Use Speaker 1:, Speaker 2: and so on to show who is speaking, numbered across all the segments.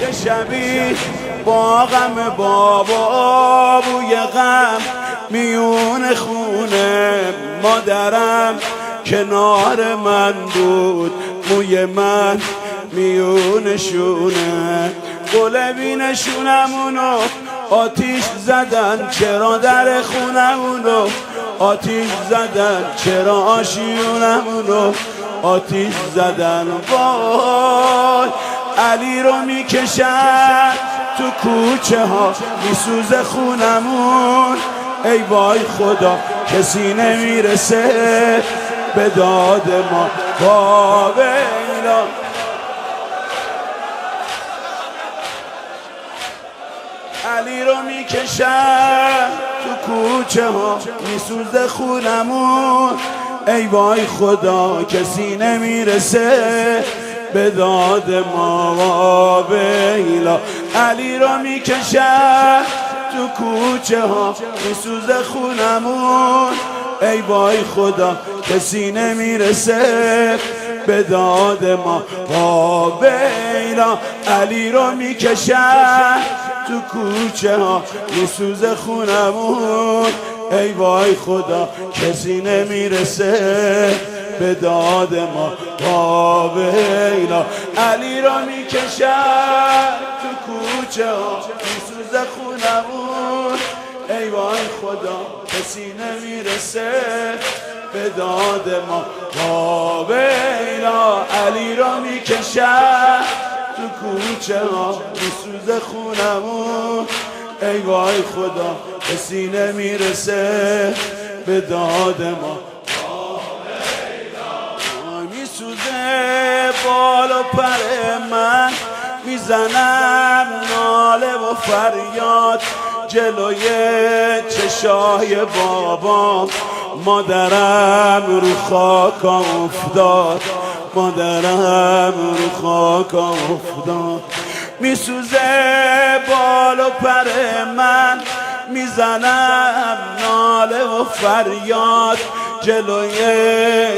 Speaker 1: یه شبی با غم بابا بوی غم میون خونه مادرم کنار من بود موی من میون شونه قلبینشونمونو آتیش زدن چرا در خونمونو آتیش زدن چرا آشیونمونو آتیش زدن وای علی رو میکشن تو کوچه ها میسوزه خونمون ای وای خدا کسی نمیرسه به داد ما با ویلا علی رو میکشن تو کوچه ها میسوزه خونمون ای وای خدا کسی نمیرسه به داد ما و ویلا علی رو میکشن تو کوچه ها میسوزه خونمون ای وای خدا کسی نمیرسه به داد ما و ویلا علی رو میکشن تو کوچه ها میسوزه خونمون ای وای خدا کسی نمیرسه به داد ما با ویلا علی رو میکشن تو کوچه ها میسوزه خونمون ای وای خدا کسی نمیرسه به داد ما با ویلا علی رو میکشن تو کوچه ها میسوزه خونمون ای وای خدا کسی نمیرسه به داد ما میسوزه بال و پر من میزنم ناله و فریاد جلوی چشای بابام مادرم رو خاک افتاد مادرم رو خاک افتاد میسوزه بال و پر من میزنم ناله و فریاد جلوی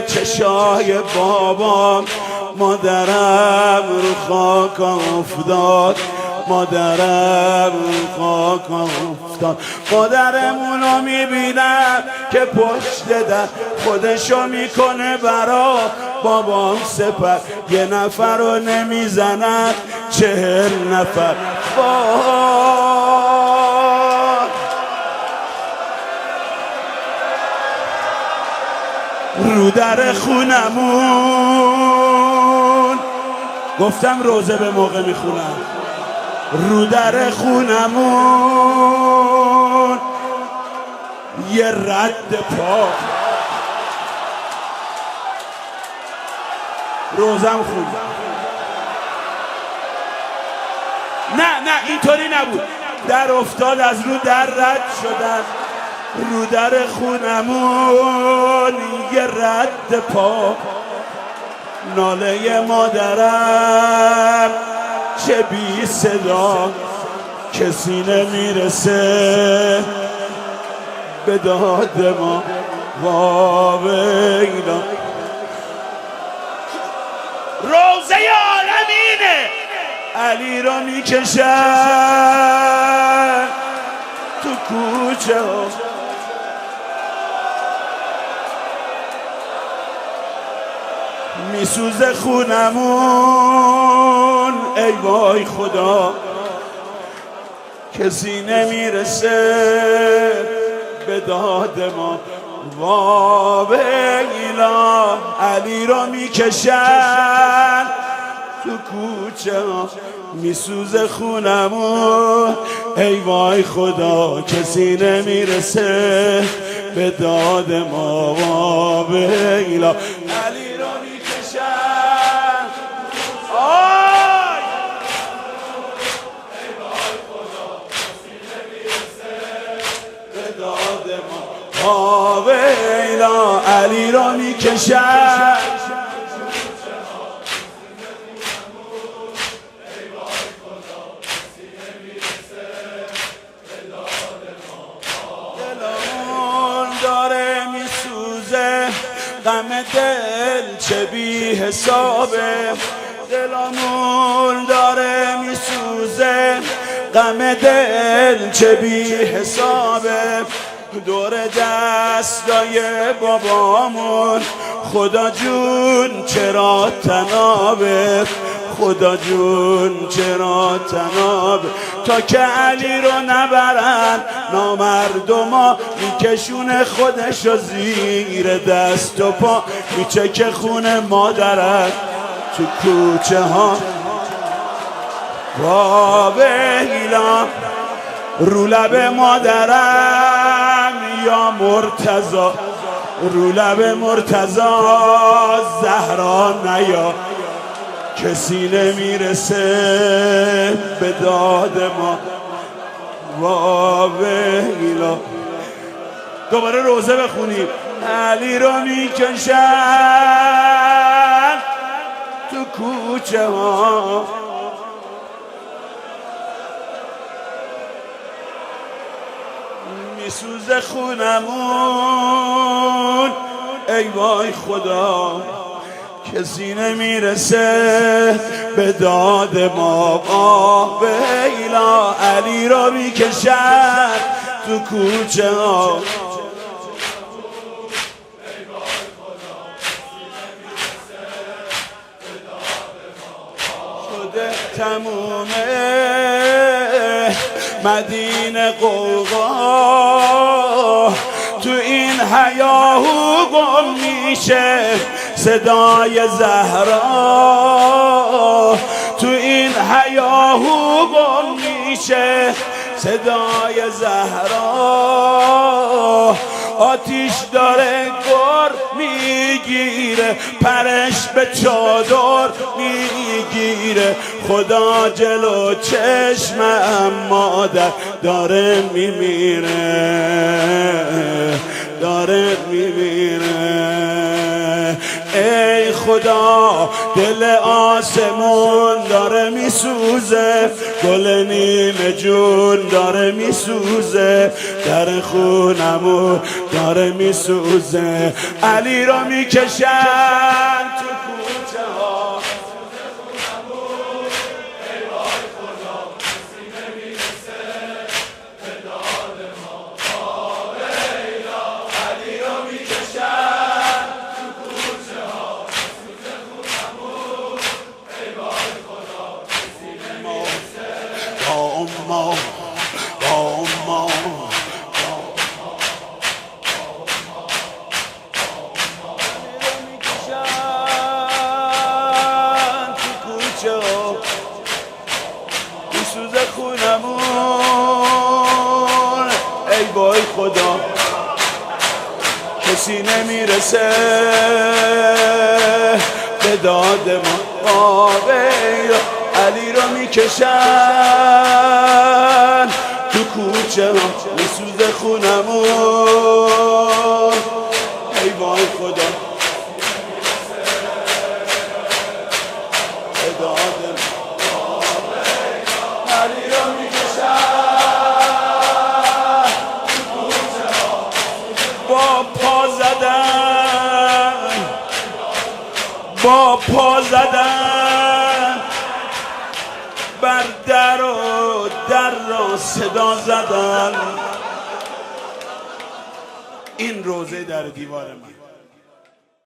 Speaker 1: چشای بابام مادرم رو خاک افتاد مادرم رو خاک افتاد مادرمونو میبینم که پشت در خودشو میکنه برا بابام سپر یه نفر رو نمیزند 40 نفر رو در خونمون گفتم روزه به موقع میخونم رو در خونمون یه رد پا روزم خوندم نه اینطوری نبود در افتاد از رو در رد شدن رو در خونمون یه رد پا ناله مادرم چه بی صدا کسی نمیرسه به داد ما و ویلا روزه عالمینه علی رو میکشن تو کوچه ها میسوزه خونمون ای وای خدا کسی نمیرسه به داد ما و ویلا علی رو میکشن تو کوچه ها میسوزه خونمون ای وای خدا کسی نمیرسه به داد ما و ویلا علی رو میکشن آی ای وای خدا کسی نمیرسه به داد ما و ویلا علی رو میکشن غم دل چه بی حسابه دلمون داره میسوزه غم دل چه بی حسابه، دور دستای بابامون خدا جون چرا تنابه، خدا جون چرا تنابه. تا که علی رو نبرن نامردما، میکشونه خودشو زیر دست و پا، میچکه خون مادرت تو کوچه ها. ویلا رو لب مادرم یا مرتضی، رو لب مرتضی زهرا نیا، کسی نمیرسه به داد ما. ویلا دوباره روزه بخونیم. علی رو میکشن تو کوچه ها، میسوزه خونمون ای وای خدا، کسی نمیرسه به داد ما. ویلا علی رو میکشن تو کوچه ها، شده تمومه مدینه قوقا، تو این هیاهو گم میشه صدای زهرا، تو این هیاهو گم میشه صدای زهرا. آتیش داره گر میگیره، پرش به چادر میگیره، خدا جلو چشمم مادر داره میمیره، داره میمیره. ای خدا دل آسمون داره میسوزه، گل نیمه جون داره میسوزه، در خونمون داره میسوزه. علی رو میکشن تو کوچه ها، میسوزه خونمون ای وای خدا، کسی نمیرسه به داد ما. علی رو میکشن تو کوچه ها، میسوزه خونمون ای وای خدا، به داد ما. علی رو میکشن تو کوچه ها، با پا زدن، با پا زدن بر در و در را صدا زدن. این روزه در دیوار من.